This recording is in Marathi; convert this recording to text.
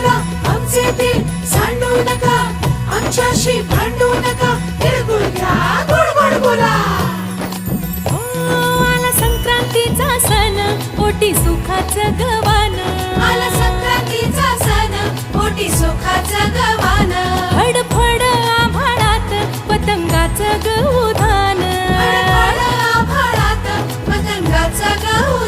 बोला आमचे दिल सांडू नका, आमच्याशी भांडू नका, तिळगुळ घ्या गोड गोड बोला. आला संक्रांतीचा सण, ओटी सुखाचं गवान. आला संक्रांतीचा सण, ओटी सुखाचं गवान. फडफड आभाळात पतंगाचं गहुधान. फडफड आभाळात पतंगाचं गहुधान.